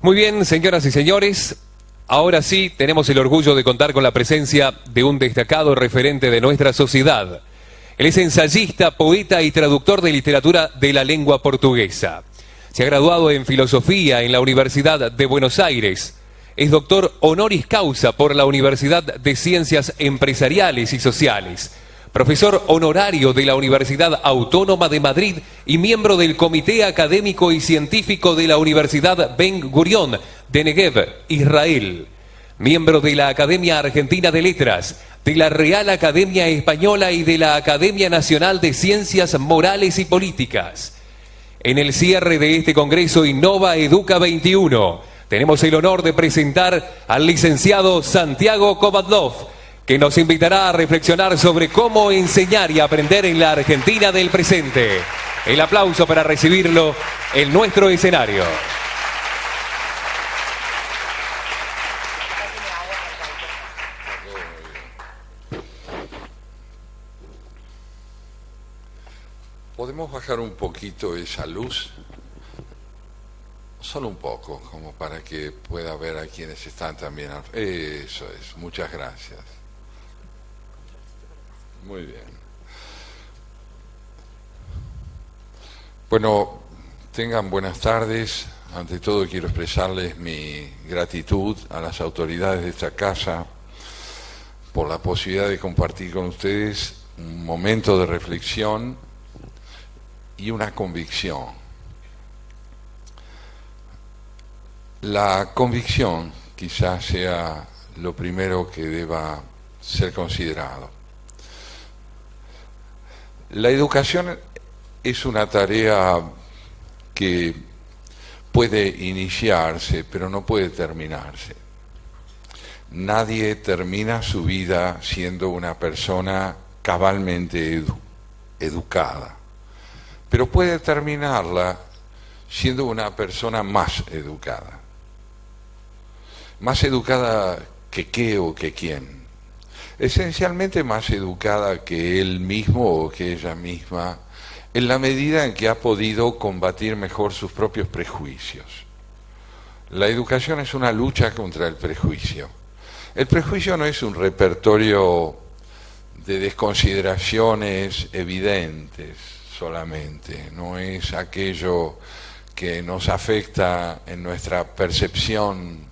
Muy bien, señoras y señores, ahora sí tenemos el orgullo de contar con la presencia de un destacado referente de nuestra sociedad. Él es ensayista, poeta y traductor de literatura de la lengua portuguesa. Se ha graduado en filosofía en la Universidad de Buenos Aires. Es doctor honoris causa por la Universidad de Ciencias Empresariales y Sociales. Profesor honorario de la Universidad Autónoma de Madrid y miembro del Comité Académico y Científico de la Universidad Ben Gurión de Negev, Israel. Miembro de la Academia Argentina de Letras, de la Real Academia Española y de la Academia Nacional de Ciencias Morales y Políticas. En el cierre de este congreso Innova Educa 21, tenemos el honor de presentar al licenciado Santiago Kovadlov, que nos invitará a reflexionar sobre cómo enseñar y aprender en la Argentina del presente. El aplauso para recibirlo en nuestro escenario. ¿Podemos bajar un poquito esa luz? Solo un poco, como para que pueda ver a quienes están también. Eso es, muchas gracias. Muy bien. Bueno, tengan buenas tardes. Ante todo quiero expresarles mi gratitud a las autoridades de esta casa por la posibilidad de compartir con ustedes un momento de reflexión y una convicción. La convicción quizás sea lo primero que deba ser considerado. La educación es una tarea que puede iniciarse, pero no puede terminarse. Nadie termina su vida siendo una persona cabalmente educada, pero puede terminarla siendo una persona más educada. Más educada que qué o que quién. Esencialmente más educada que él mismo o que ella misma, en la medida en que ha podido combatir mejor sus propios prejuicios. La educación es una lucha contra el prejuicio. El prejuicio no es un repertorio de desconsideraciones evidentes solamente, no es aquello que nos afecta en nuestra percepción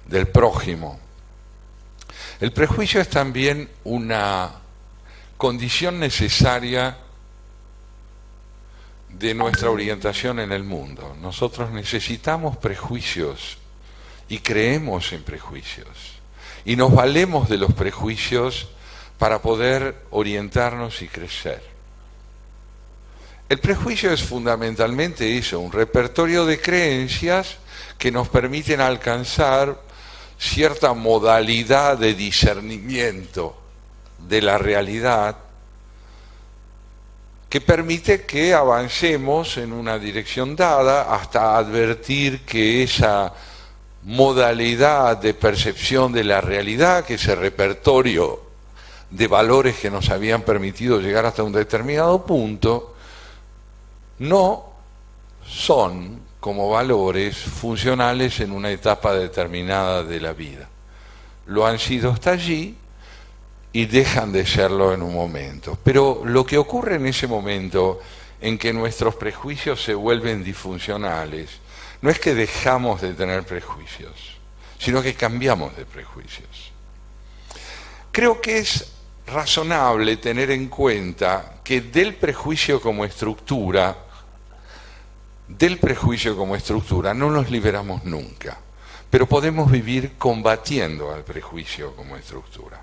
del prójimo. El prejuicio es también una condición necesaria de nuestra orientación en el mundo. Nosotros necesitamos prejuicios y creemos en prejuicios y nos valemos de los prejuicios para poder orientarnos y crecer. El prejuicio es fundamentalmente eso, un repertorio de creencias que nos permiten alcanzar cierta modalidad de discernimiento de la realidad que permite que avancemos en una dirección dada hasta advertir que esa modalidad de percepción de la realidad, que ese repertorio de valores que nos habían permitido llegar hasta un determinado punto, no son como valores funcionales en una etapa determinada de la vida. Lo han sido hasta allí y dejan de serlo en un momento. Pero lo que ocurre en ese momento en que nuestros prejuicios se vuelven disfuncionales, no es que dejamos de tener prejuicios, sino que cambiamos de prejuicios. Creo que es razonable tener en cuenta que del prejuicio como estructura no nos liberamos nunca, pero podemos vivir combatiendo al prejuicio como estructura.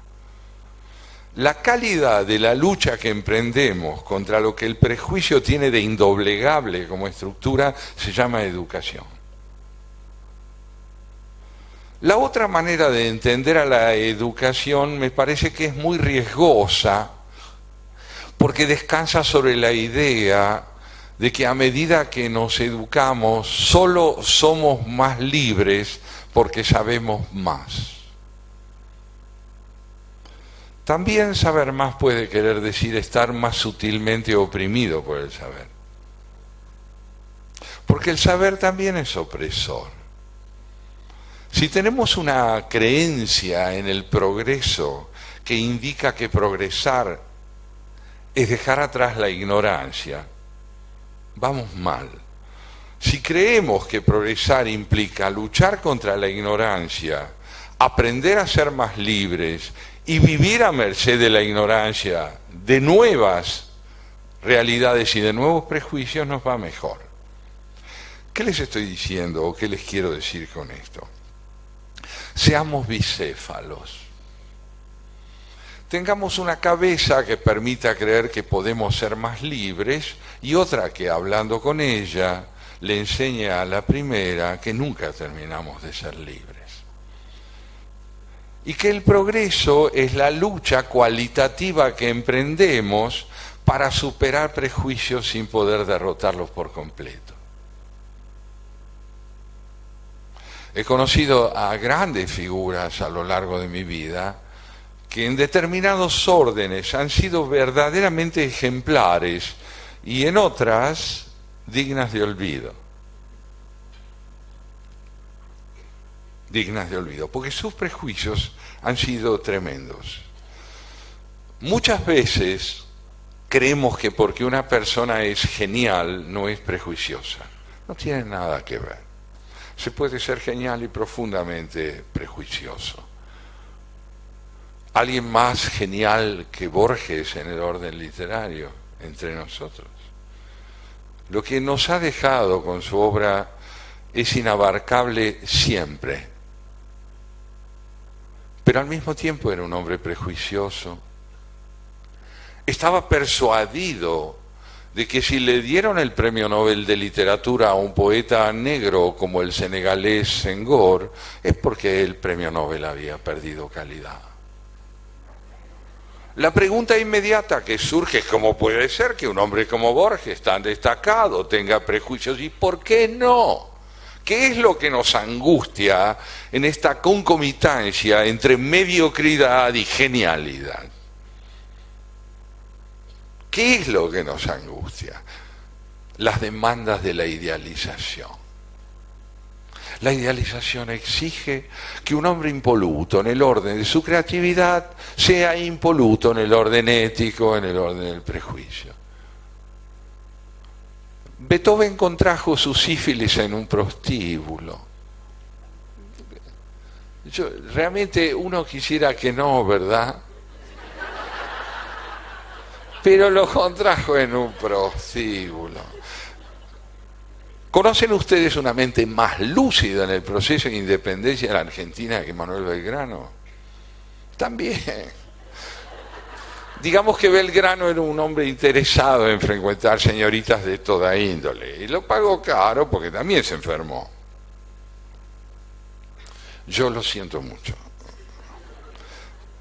La calidad de la lucha que emprendemos contra lo que el prejuicio tiene de indoblegable como estructura se llama educación. La otra manera de entender a la educación me parece que es muy riesgosa, porque descansa sobre la idea de que a medida que nos educamos solo somos más libres porque sabemos más. También saber más puede querer decir estar más sutilmente oprimido por el saber. Porque el saber también es opresor. Si tenemos una creencia en el progreso que indica que progresar es dejar atrás la ignorancia, vamos mal. Si creemos que progresar implica luchar contra la ignorancia, aprender a ser más libres y vivir a merced de la ignorancia, de nuevas realidades y de nuevos prejuicios, nos va mejor. ¿Qué les estoy diciendo o qué les quiero decir con esto? Seamos bicéfalos. Tengamos una cabeza que permita creer que podemos ser más libres y otra que, hablando con ella, le enseñe a la primera que nunca terminamos de ser libres. Y que el progreso es la lucha cualitativa que emprendemos para superar prejuicios sin poder derrotarlos por completo. He conocido a grandes figuras a lo largo de mi vida que en determinados órdenes han sido verdaderamente ejemplares y en otras dignas de olvido. Dignas de olvido, porque sus prejuicios han sido tremendos. Muchas veces creemos que porque una persona es genial no es prejuiciosa. No tiene nada que ver. Se puede ser genial y profundamente prejuicioso. ¿Alguien más genial que Borges en el orden literario entre nosotros? Lo que nos ha dejado con su obra es inabarcable siempre. Pero al mismo tiempo era un hombre prejuicioso. Estaba persuadido de que si le dieron el premio Nobel de Literatura a un poeta negro como el senegalés Senghor, es porque el premio Nobel había perdido calidad. La pregunta inmediata que surge es: ¿cómo puede ser que un hombre como Borges, tan destacado, tenga prejuicios? ¿Y por qué no? ¿Qué es lo que nos angustia en esta concomitancia entre mediocridad y genialidad? ¿Qué es lo que nos angustia? Las demandas de la idealización. La idealización exige que un hombre impoluto en el orden de su creatividad sea impoluto en el orden ético, en el orden del prejuicio. Beethoven contrajo su sífilis en un prostíbulo. Realmente uno quisiera que no, ¿verdad? Pero lo contrajo en un prostíbulo. ¿Conocen ustedes una mente más lúcida en el proceso de independencia de la Argentina que Manuel Belgrano? También. Digamos que Belgrano era un hombre interesado en frecuentar señoritas de toda índole, y lo pagó caro porque también se enfermó. Yo lo siento mucho.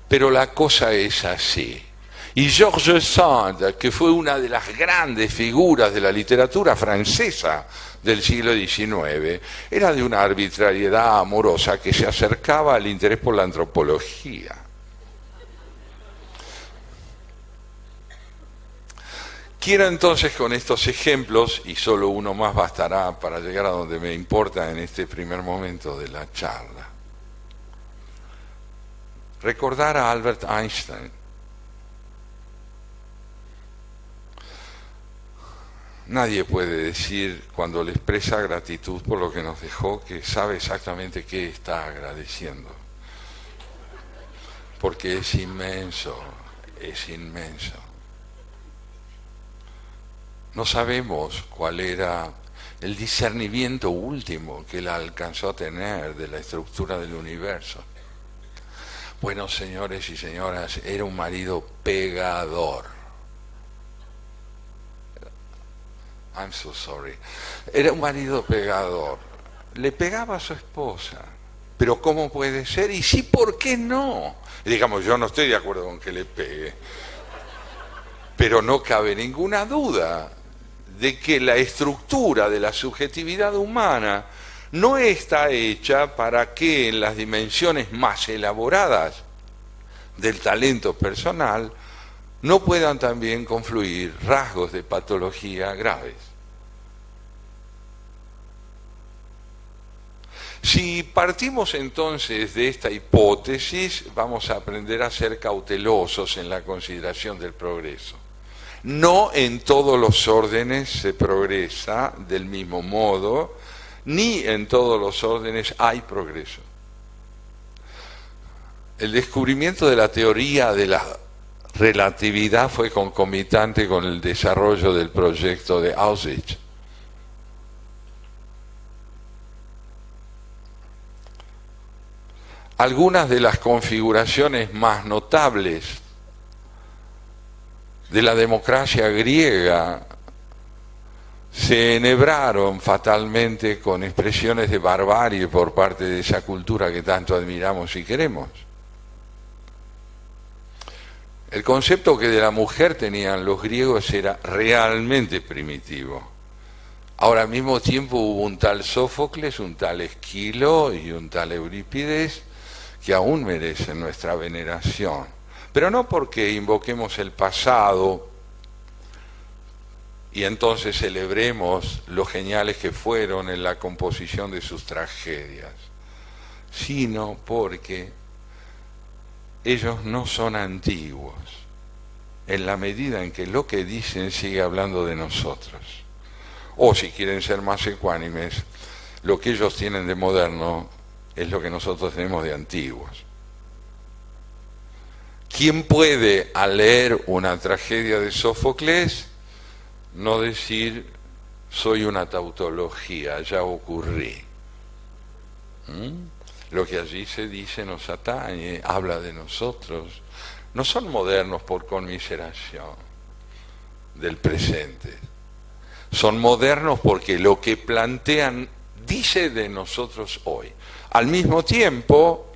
Pero la cosa es así. Y Georges Sand, que fue una de las grandes figuras de la literatura francesa del siglo XIX, era de una arbitrariedad amorosa que se acercaba al interés por la antropología. Quiero entonces, con estos ejemplos, y solo uno más bastará para llegar a donde me importa en este primer momento de la charla, recordar a Albert Einstein. Nadie puede decir, cuando le expresa gratitud por lo que nos dejó, que sabe exactamente qué está agradeciendo. Porque es inmenso, es inmenso. No sabemos cuál era el discernimiento último que él alcanzó a tener de la estructura del universo. Bueno, señores y señoras, era un marido pegador. I'm so sorry. Era un marido pegador. Le pegaba a su esposa. Pero ¿cómo puede ser? Y sí, ¿por qué no? Y digamos, yo no estoy de acuerdo con que le pegue. Pero no cabe ninguna duda de que la estructura de la subjetividad humana no está hecha para que en las dimensiones más elaboradas del talento personal no puedan también confluir rasgos de patología graves. Si partimos entonces de esta hipótesis, vamos a aprender a ser cautelosos en la consideración del progreso. No en todos los órdenes se progresa del mismo modo, ni en todos los órdenes hay progreso. El descubrimiento de la teoría de la relatividad fue concomitante con el desarrollo del proyecto de Auschwitz. Algunas de las configuraciones más notables de la democracia griega se enhebraron fatalmente con expresiones de barbarie por parte de esa cultura que tanto admiramos y queremos. El concepto que de la mujer tenían los griegos era realmente primitivo. Ahora, al mismo tiempo hubo un tal Sófocles, un tal Esquilo y un tal Eurípides que aún merecen nuestra veneración. Pero no porque invoquemos el pasado y entonces celebremos lo geniales que fueron en la composición de sus tragedias, sino porque ellos no son antiguos, en la medida en que lo que dicen sigue hablando de nosotros. O si quieren ser más ecuánimes, lo que ellos tienen de moderno es lo que nosotros tenemos de antiguos. ¿Quién puede, al leer una tragedia de Sófocles, no decir, soy una tautología, ya ocurrí? Lo que allí se dice nos atañe, habla de nosotros. No son modernos por conmiseración del presente. Son modernos porque lo que plantean dice de nosotros hoy. Al mismo tiempo,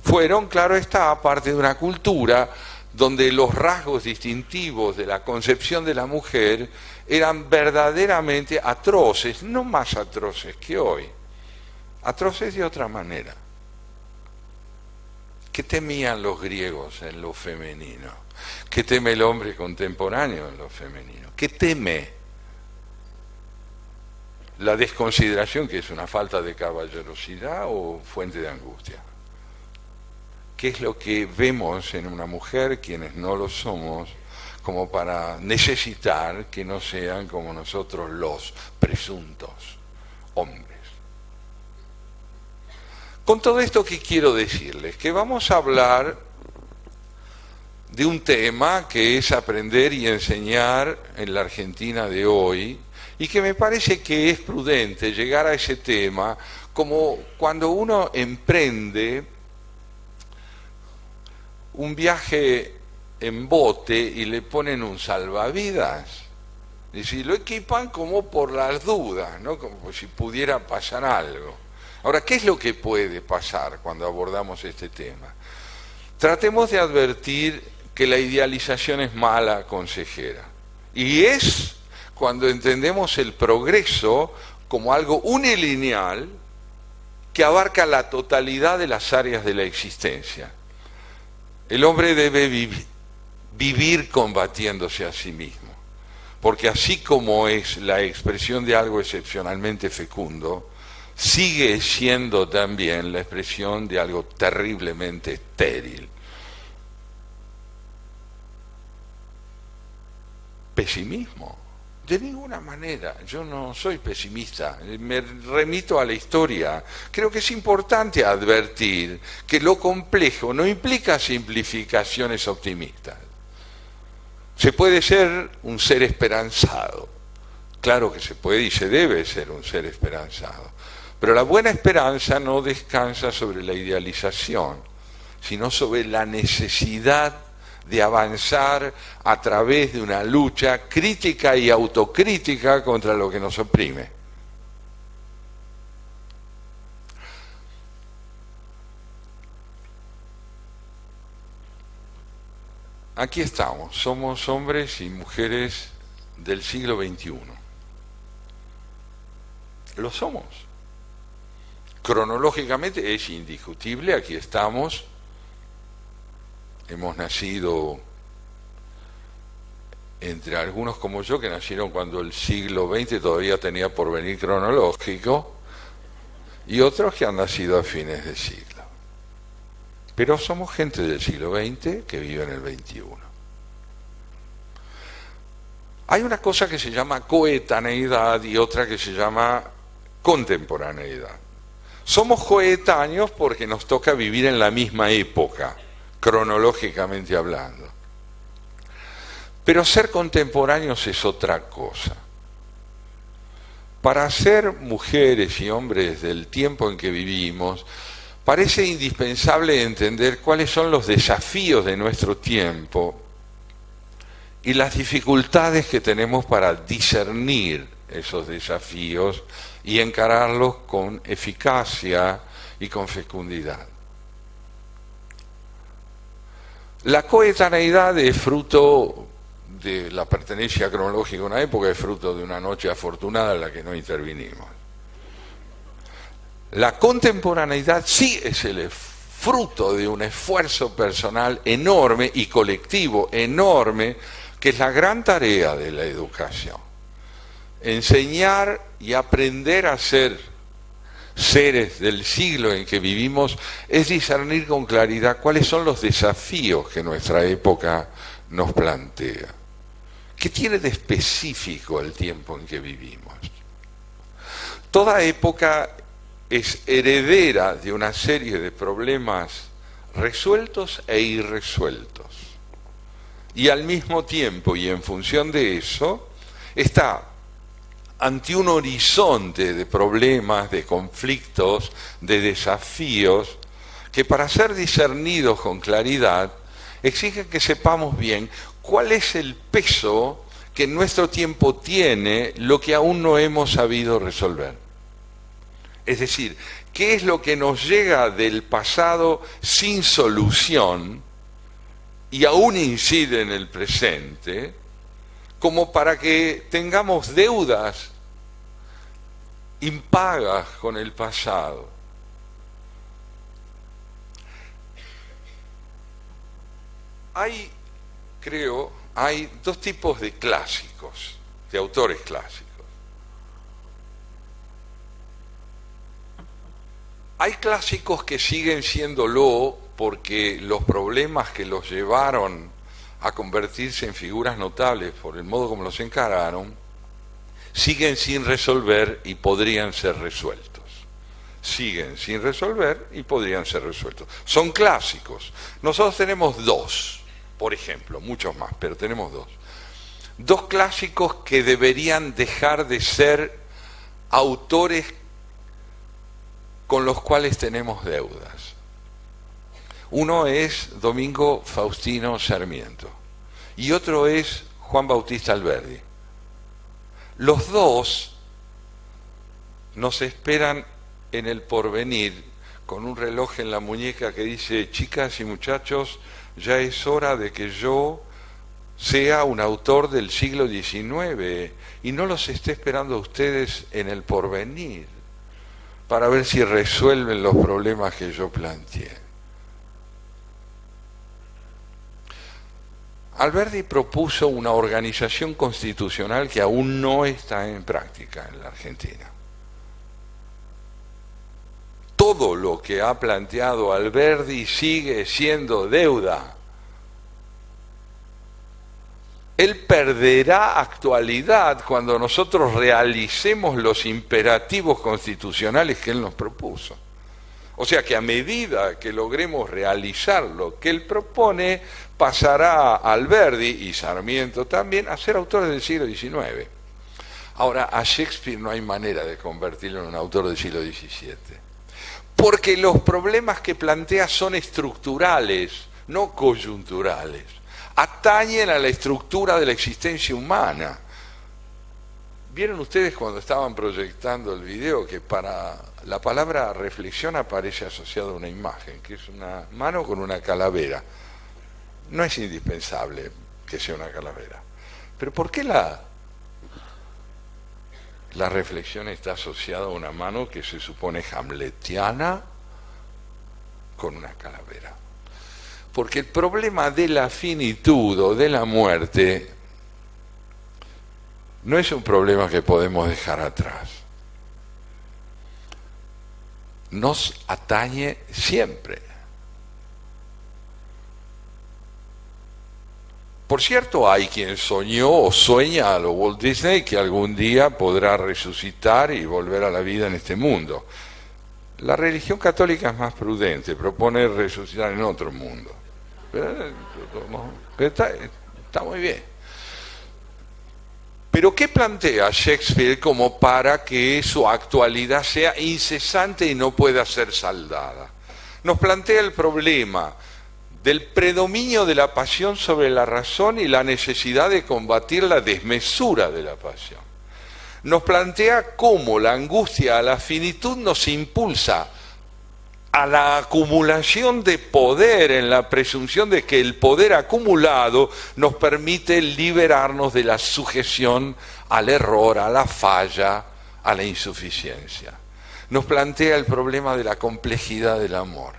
fueron, claro está, parte de una cultura donde los rasgos distintivos de la concepción de la mujer eran verdaderamente atroces, no más atroces que hoy, atroces de otra manera. ¿Qué temían los griegos en lo femenino? ¿Qué teme el hombre contemporáneo en lo femenino? ¿Qué teme? ¿La desconsideración, que es una falta de caballerosidad, o fuente de angustia? ¿Qué es lo que vemos en una mujer, quienes no lo somos, como para necesitar que no sean como nosotros los presuntos hombres? Con todo esto, ¿qué quiero decirles? Que vamos a hablar de un tema que es aprender y enseñar en la Argentina de hoy, y que me parece que es prudente llegar a ese tema como cuando uno emprende un viaje en bote y le ponen un salvavidas. Y si lo equipan como por las dudas, ¿no? Como si pudiera pasar algo. Ahora, ¿qué es lo que puede pasar cuando abordamos este tema? Tratemos de advertir que la idealización es mala consejera. Y es cuando entendemos el progreso como algo unilineal que abarca la totalidad de las áreas de la existencia. El hombre debe vivir combatiéndose a sí mismo, porque así como es la expresión de algo excepcionalmente fecundo, sigue siendo también la expresión de algo terriblemente estéril. ¿Pesimismo? De ninguna manera, yo no soy pesimista, me remito a la historia. Creo que es importante advertir que lo complejo no implica simplificaciones optimistas. Se puede ser un ser esperanzado, claro que se puede y se debe ser un ser esperanzado, pero la buena esperanza no descansa sobre la idealización, sino sobre la necesidad de avanzar a través de una lucha crítica y autocrítica contra lo que nos oprime. Aquí estamos, somos hombres y mujeres del siglo XXI. Lo somos. Cronológicamente es indiscutible, aquí estamos. Hemos nacido, entre algunos como yo, que nacieron cuando el siglo XX todavía tenía porvenir cronológico, y otros que han nacido a fines de siglo. Pero somos gente del siglo XX que vive en el XXI. Hay una cosa que se llama coetaneidad y otra que se llama contemporaneidad. Somos coetáneos porque nos toca vivir en la misma época, cronológicamente hablando. Pero ser contemporáneos es otra cosa. Para ser mujeres y hombres del tiempo en que vivimos, parece indispensable entender cuáles son los desafíos de nuestro tiempo y las dificultades que tenemos para discernir esos desafíos y encararlos con eficacia y con fecundidad. La coetaneidad es fruto de la pertenencia cronológica a una época, es fruto de una noche afortunada en la que no intervinimos. La contemporaneidad sí es el fruto de un esfuerzo personal enorme y colectivo enorme, que es la gran tarea de la educación. Enseñar y aprender a ser seres del siglo en que vivimos es discernir con claridad cuáles son los desafíos que nuestra época nos plantea. ¿Qué tiene de específico el tiempo en que vivimos? Toda época es heredera de una serie de problemas resueltos e irresueltos. Y al mismo tiempo, y en función de eso, está ante un horizonte de problemas, de conflictos, de desafíos, que para ser discernidos con claridad, exigen que sepamos bien cuál es el peso que en nuestro tiempo tiene lo que aún no hemos sabido resolver. Es decir, ¿qué es lo que nos llega del pasado sin solución y aún incide en el presente, como para que tengamos deudas impagas con el pasado? Hay dos tipos de clásicos, de autores clásicos. Hay clásicos que siguen siéndolo porque los problemas que los llevaron a convertirse en figuras notables por el modo como los encararon, siguen sin resolver y podrían ser resueltos. Siguen sin resolver y podrían ser resueltos. Son clásicos. Nosotros tenemos dos, por ejemplo, muchos más, pero tenemos dos. Dos clásicos que deberían dejar de ser autores con los cuales tenemos deudas. Uno es Domingo Faustino Sarmiento y otro es Juan Bautista Alberdi. Los dos nos esperan en el porvenir con un reloj en la muñeca que dice: chicas y muchachos, ya es hora de que yo sea un autor del siglo XIX y no los esté esperando a ustedes en el porvenir para ver si resuelven los problemas que yo planteé. Alberdi propuso una organización constitucional que aún no está en práctica en la Argentina. Todo lo que ha planteado Alberdi sigue siendo deuda. Él perderá actualidad cuando nosotros realicemos los imperativos constitucionales que él nos propuso. O sea que a medida que logremos realizar lo que él propone, pasará Alberdi y Sarmiento también a ser autores del siglo XIX. Ahora, a Shakespeare no hay manera de convertirlo en un autor del siglo XVII, porque los problemas que plantea son estructurales, no coyunturales. Atañen a la estructura de la existencia humana. ¿Vieron ustedes cuando estaban proyectando el video que para la palabra reflexión aparece asociada a una imagen, que es una mano con una calavera? No es indispensable que sea una calavera. Pero ¿por qué la reflexión está asociada a una mano que se supone hamletiana con una calavera? Porque el problema de la finitud o de la muerte no es un problema que podemos dejar atrás. nos atañe siempre. Por cierto, hay quien soñó o sueña a lo Walt Disney que algún día podrá resucitar y volver a la vida en este mundo. La religión católica es más prudente, propone resucitar en otro mundo. Pero está muy bien. Pero ¿qué plantea Shakespeare como para que su actualidad sea incesante y no pueda ser saldada? Nos plantea el problema del predominio de la pasión sobre la razón y la necesidad de combatir la desmesura de la pasión. Nos plantea cómo la angustia a la finitud nos impulsa a la acumulación de poder en la presunción de que el poder acumulado nos permite liberarnos de la sujeción al error, a la falla, a la insuficiencia. Nos plantea el problema de la complejidad del amor.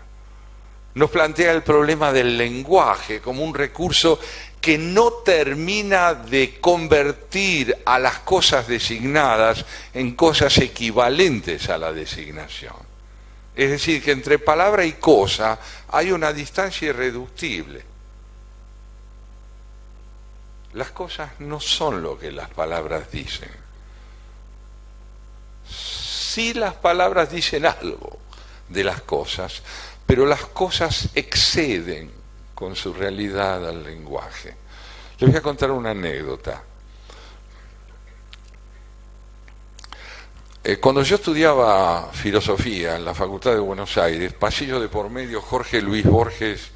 Nos plantea el problema del lenguaje como un recurso que no termina de convertir a las cosas designadas en cosas equivalentes a la designación. Es decir, que entre palabra y cosa hay una distancia irreductible. Las cosas no son lo que las palabras dicen. Sí, las palabras dicen algo de las cosas, pero las cosas exceden con su realidad al lenguaje. Les voy a contar una anécdota. Cuando yo estudiaba filosofía en la Facultad de Buenos Aires, pasillo de por medio, Jorge Luis Borges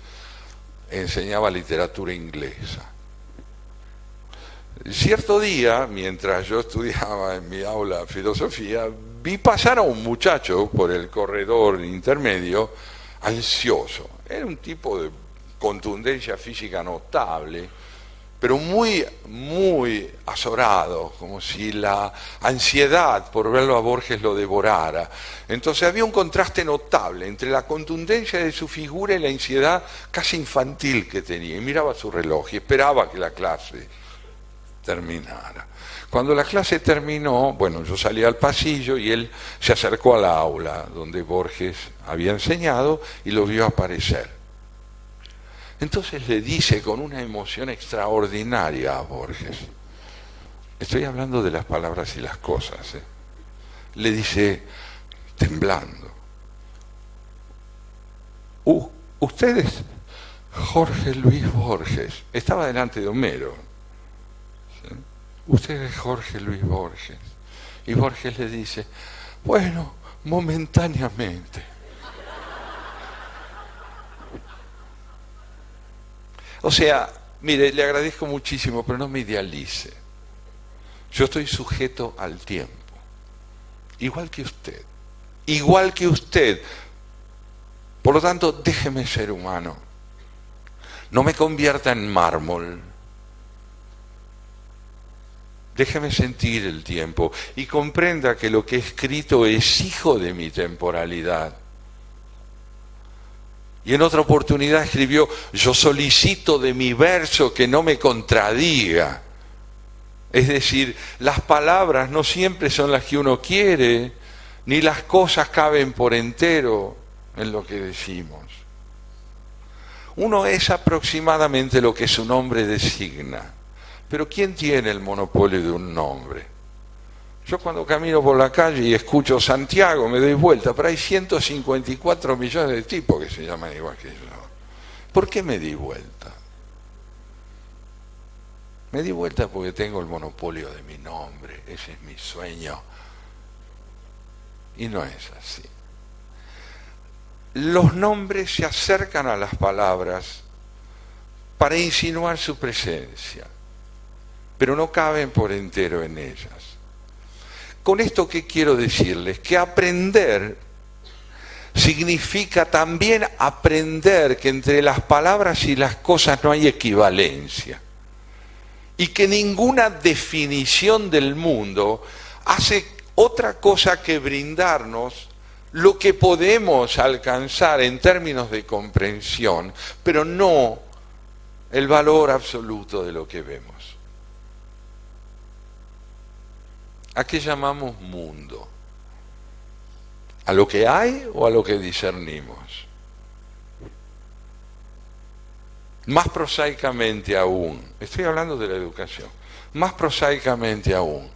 enseñaba literatura inglesa. Cierto día, mientras yo estudiaba en mi aula filosofía, vi pasar a un muchacho por el corredor intermedio, ansioso. Era un tipo de contundencia física notable, pero muy, muy azorado, como si la ansiedad por verlo a Borges lo devorara. Entonces había un contraste notable entre la contundencia de su figura y la ansiedad casi infantil que tenía. Y miraba su reloj y esperaba que la clase terminara. Cuando la clase terminó, bueno, yo salí al pasillo y él se acercó a la aula donde Borges había enseñado y lo vio aparecer. Entonces le dice con una emoción extraordinaria a Borges, estoy hablando de las palabras y las cosas, le dice, temblando, usted es Jorge Luis Borges, estaba delante de Homero, ¿sí? Usted es Jorge Luis Borges. Y Borges le dice, bueno, momentáneamente. O sea, mire, le agradezco muchísimo, pero no me idealice. Yo estoy sujeto al tiempo, igual que usted, igual que usted. Por lo tanto, déjeme ser humano. No me convierta en mármol. Déjeme sentir el tiempo y comprenda que lo que he escrito es hijo de mi temporalidad. Y en otra oportunidad escribió, yo solicito de mi verso que no me contradiga. Es decir, las palabras no siempre son las que uno quiere, ni las cosas caben por entero en lo que decimos. Uno es aproximadamente lo que su nombre designa, pero ¿quién tiene el monopolio de un nombre? Yo cuando camino por la calle y escucho Santiago me doy vuelta, pero hay 154 millones de tipos que se llaman igual que yo. ¿Por qué me di vuelta? Me di vuelta porque tengo el monopolio de mi nombre, ese es mi sueño. Y no es así. Los nombres se acercan a las palabras para insinuar su presencia, pero no caben por entero en ellas. Con esto, ¿qué quiero decirles? Que aprender significa también aprender que entre las palabras y las cosas no hay equivalencia. Y que ninguna definición del mundo hace otra cosa que brindarnos lo que podemos alcanzar en términos de comprensión, pero no el valor absoluto de lo que vemos. ¿A qué llamamos mundo? ¿A lo que hay o a lo que discernimos? Más prosaicamente aún, estoy hablando de la educación, más prosaicamente aún,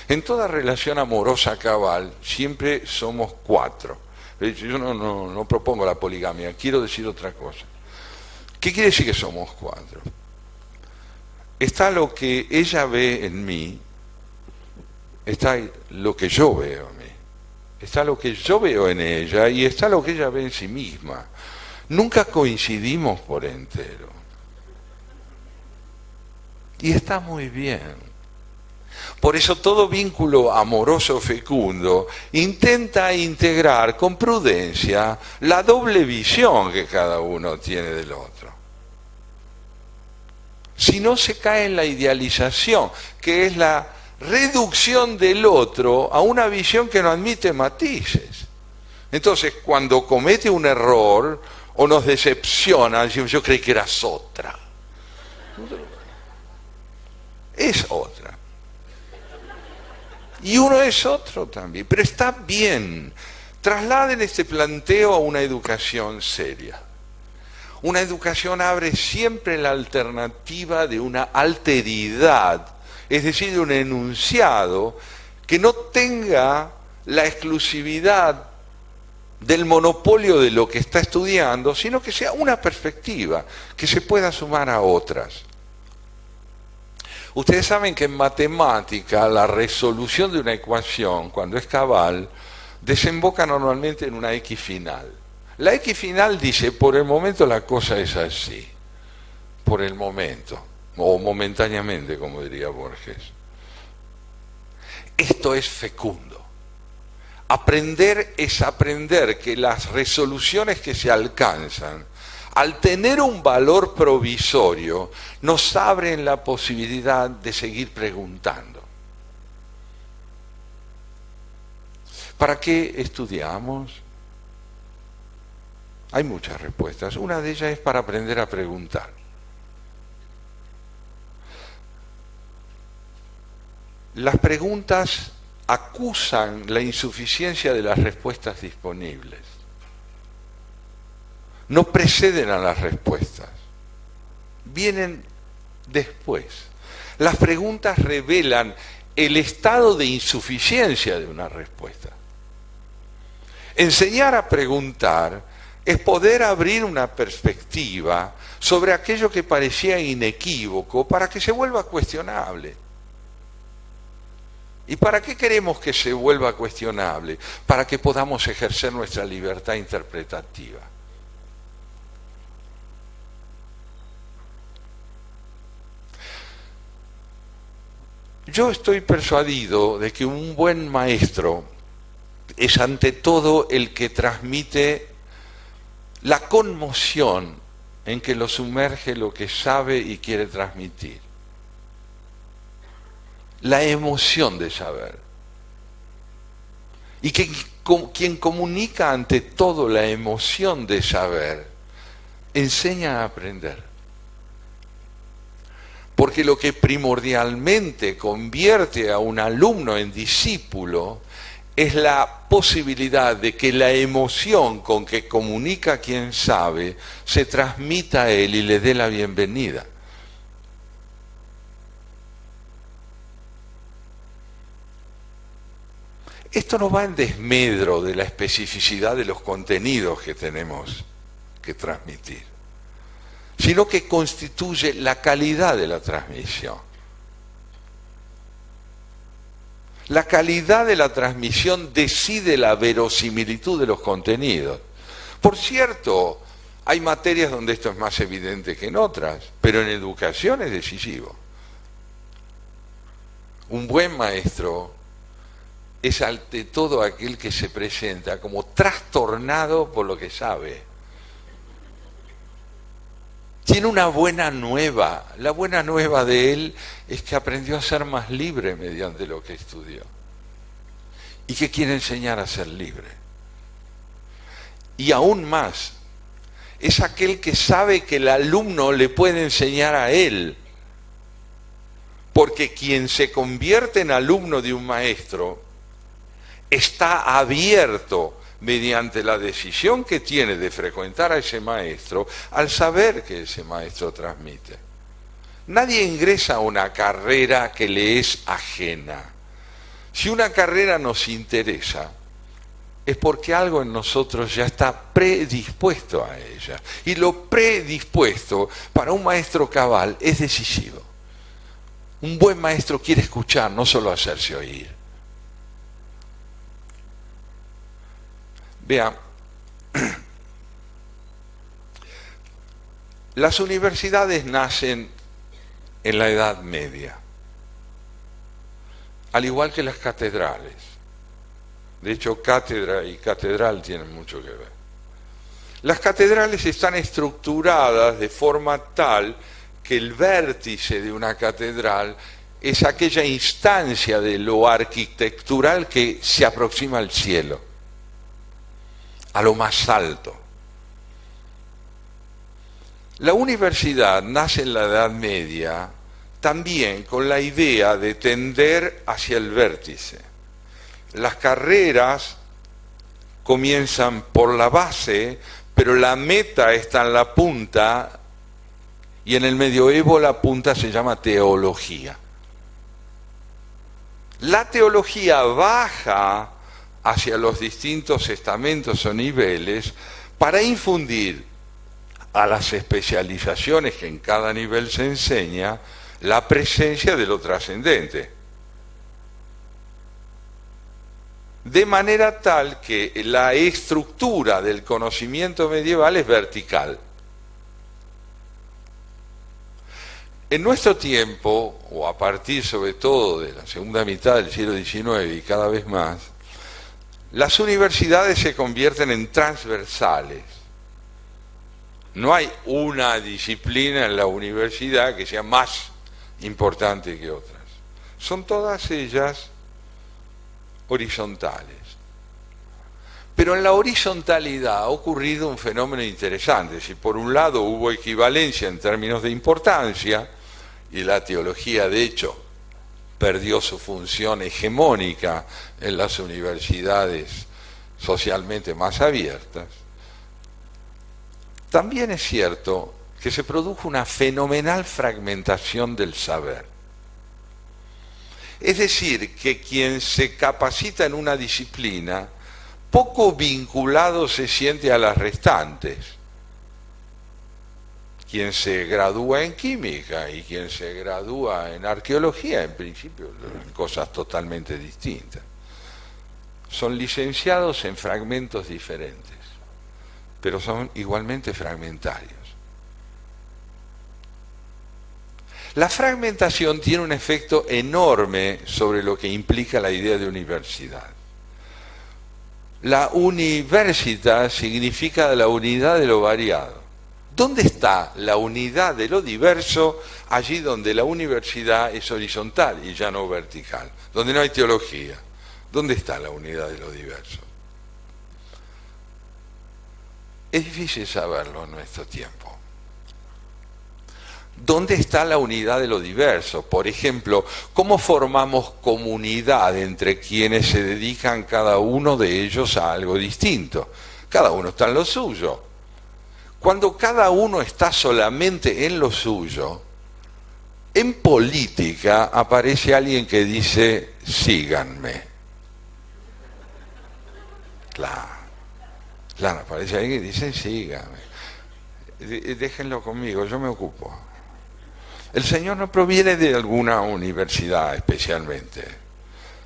en toda relación amorosa cabal siempre somos 4. Yo no propongo la poligamia, quiero decir otra cosa. ¿Qué quiere decir que somos 4? Está lo que ella ve en mí, está lo que yo veo en mí, está lo que yo veo en ella y está lo que ella ve en sí misma. Nunca coincidimos por entero. Y está muy bien. Por eso todo vínculo amoroso fecundo intenta integrar con prudencia la doble visión que cada uno tiene del otro. Si no, se cae en la idealización, que es la reducción del otro a una visión que no admite matices. Entonces, cuando comete un error o nos decepciona, decimos, yo creí que eras otra. Es otra. Y uno es otro también, pero está bien. Trasladen este planteo a una educación seria. Una educación abre siempre la alternativa de una alteridad, es decir, de un enunciado que no tenga la exclusividad del monopolio de lo que está estudiando, sino que sea una perspectiva que se pueda sumar a otras. Ustedes saben que en matemática la resolución de una ecuación, cuando es cabal, desemboca normalmente en una X final. La X final dice, por el momento la cosa es así, por el momento, o momentáneamente, como diría Borges. Esto es fecundo. Aprender es aprender que las resoluciones que se alcanzan, al tener un valor provisorio, nos abren la posibilidad de seguir preguntando. ¿Para qué estudiamos? Hay muchas respuestas. Una de ellas es para aprender a preguntar. Las preguntas acusan la insuficiencia de las respuestas disponibles. No preceden a las respuestas, vienen después. Las preguntas revelan el estado de insuficiencia de una respuesta. Enseñar a preguntar es poder abrir una perspectiva sobre aquello que parecía inequívoco para que se vuelva cuestionable. ¿Y para qué queremos que se vuelva cuestionable? Para que podamos ejercer nuestra libertad interpretativa. Yo estoy persuadido de que un buen maestro es ante todo el que transmite la conmoción en que lo sumerge lo que sabe y quiere transmitir. La emoción de saber. Y que quien comunica ante todo la emoción de saber, enseña a aprender. Porque lo que primordialmente convierte a un alumno en discípulo es la posibilidad de que la emoción con que comunica quien sabe se transmita a él y le dé la bienvenida. Esto no va en desmedro de la especificidad de los contenidos que tenemos que transmitir, sino que constituye la calidad de la transmisión. La calidad de la transmisión decide la verosimilitud de los contenidos. Por cierto, hay materias donde esto es más evidente que en otras, pero en educación es decisivo. Un buen maestro es ante todo aquel que se presenta como trastornado por lo que sabe. Tiene una buena nueva. La buena nueva de él es que aprendió a ser más libre mediante lo que estudió. Y que quiere enseñar a ser libre. Y aún más, es aquel que sabe que el alumno le puede enseñar a él. Porque quien se convierte en alumno de un maestro está abierto mediante la decisión que tiene de frecuentar a ese maestro, al saber que ese maestro transmite. Nadie ingresa a una carrera que le es ajena. Si una carrera nos interesa, es porque algo en nosotros ya está predispuesto a ella. Y lo predispuesto para un maestro cabal es decisivo. Un buen maestro quiere escuchar, no solo hacerse oír. Vean, las universidades nacen en la Edad Media, al igual que las catedrales. De hecho, cátedra y catedral tienen mucho que ver. Las catedrales están estructuradas de forma tal que el vértice de una catedral es aquella instancia de lo arquitectural que se aproxima al cielo, a lo más alto. La universidad nace en la Edad Media también con la idea de tender hacia el vértice. Las carreras comienzan por la base, pero la meta está en la punta, y en el medioevo la punta se llama teología. La teología baja hacia los distintos estamentos o niveles para infundir a las especializaciones que en cada nivel se enseña la presencia de lo trascendente. De manera tal que la estructura del conocimiento medieval es vertical. En nuestro tiempo, o a partir sobre todo de la segunda mitad del siglo XIX y cada vez más, las universidades se convierten en transversales. No hay una disciplina en la universidad que sea más importante que otras. Son todas ellas horizontales. Pero en la horizontalidad ha ocurrido un fenómeno interesante. Si por un lado hubo equivalencia en términos de importancia, y la teología de hecho perdió su función hegemónica en las universidades socialmente más abiertas, también es cierto que se produjo una fenomenal fragmentación del saber. Es decir, que quien se capacita en una disciplina, poco vinculado se siente a las restantes. Quien se gradúa en química y quien se gradúa en arqueología, en principio, son cosas totalmente distintas. Son licenciados en fragmentos diferentes, pero son igualmente fragmentarios. La fragmentación tiene un efecto enorme sobre lo que implica la idea de universidad. La universidad significa la unidad de lo variado. ¿Dónde está la unidad de lo diverso? Allí donde la universidad es horizontal y ya no vertical, donde no hay teología. ¿Dónde está la unidad de lo diverso? Es difícil saberlo en nuestro tiempo. ¿Dónde está la unidad de lo diverso? Por ejemplo, ¿cómo formamos comunidad entre quienes se dedican cada uno de ellos a algo distinto? Cada uno está en lo suyo. Cuando cada uno está solamente en lo suyo, en política aparece alguien que dice, síganme. Claro, aparece alguien que dice, síganme. Déjenlo conmigo, yo me ocupo. El Señor no proviene de alguna universidad especialmente.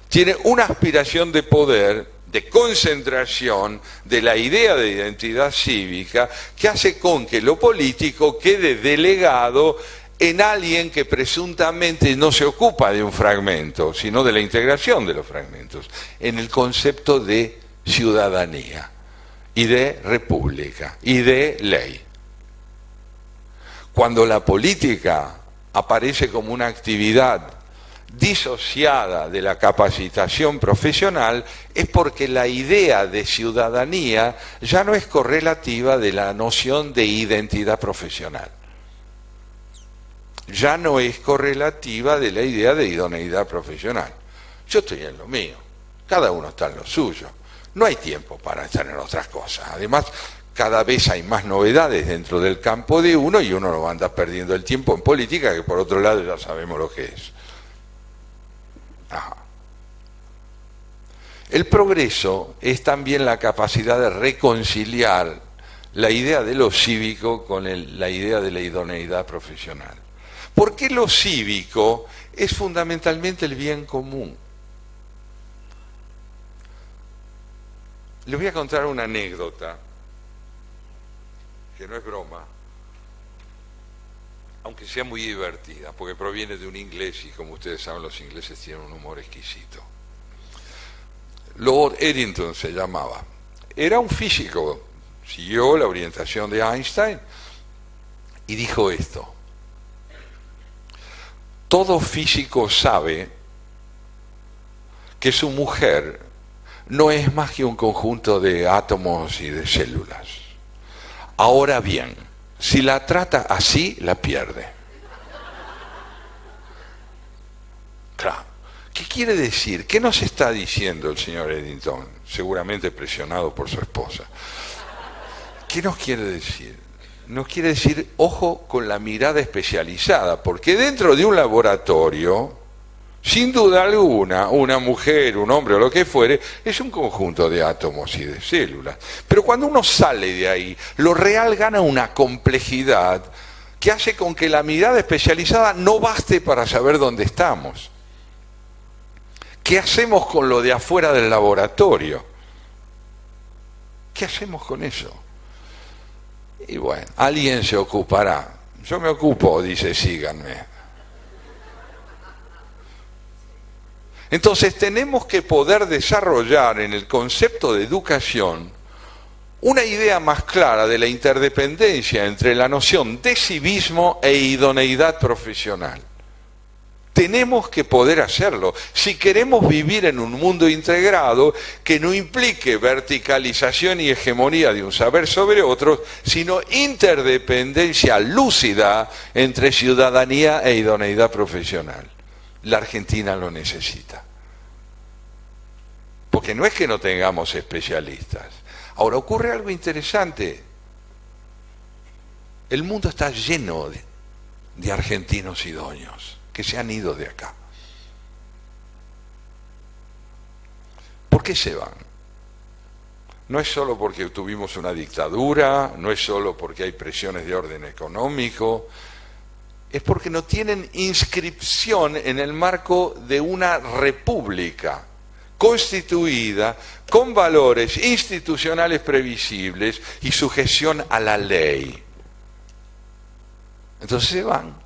Tiene una aspiración de poder, de concentración de la idea de identidad cívica que hace con que lo político quede delegado en alguien que presuntamente no se ocupa de un fragmento, sino de la integración de los fragmentos, en el concepto de ciudadanía y de república y de ley. Cuando la política aparece como una actividad disociada de la capacitación profesional, es porque la idea de ciudadanía ya no es correlativa de la noción de identidad profesional. Ya no es correlativa de la idea de idoneidad profesional. Yo estoy en lo mío, cada uno está en lo suyo. No hay tiempo para estar en otras cosas. Además, cada vez hay más novedades dentro del campo de uno y uno no anda perdiendo el tiempo en política, que por otro lado ya sabemos lo que es. Ajá. El progreso es también la capacidad de reconciliar la idea de lo cívico con la idea de la idoneidad profesional. Porque lo cívico es fundamentalmente el bien común. Les voy a contar una anécdota, que no es broma, aunque sea muy divertida, porque proviene de un inglés y como ustedes saben los ingleses tienen un humor exquisito. Lord Eddington se llamaba. Era un físico, siguió la orientación de Einstein y dijo esto: todo físico sabe que su mujer no es más que un conjunto de átomos y de células. Ahora bien, si la trata así, la pierde. Claro. ¿Qué quiere decir? ¿Qué nos está diciendo el señor Eddington? Seguramente presionado por su esposa. ¿Qué nos quiere decir? Nos quiere decir, ojo con la mirada especializada, porque dentro de un laboratorio, sin duda alguna, una mujer, un hombre o lo que fuere, es un conjunto de átomos y de células. Pero cuando uno sale de ahí, lo real gana una complejidad que hace con que la mirada especializada no baste para saber dónde estamos. ¿Qué hacemos con lo de afuera del laboratorio? ¿Qué hacemos con eso? Y bueno, alguien se ocupará. Yo me ocupo, dice, síganme. Entonces tenemos que poder desarrollar en el concepto de educación una idea más clara de la interdependencia entre la noción de civismo e idoneidad profesional. Tenemos que poder hacerlo si queremos vivir en un mundo integrado que no implique verticalización y hegemonía de un saber sobre otros, sino interdependencia lúcida entre ciudadanía e idoneidad profesional. La Argentina lo necesita. Porque no es que no tengamos especialistas. Ahora, ocurre algo interesante. El mundo está lleno de argentinos idóneos que se han ido de acá. ¿Por qué se van? No es solo porque tuvimos una dictadura, no es solo porque hay presiones de orden económico, es porque no tienen inscripción en el marco de una república constituida con valores institucionales previsibles y sujeción a la ley. Entonces se van.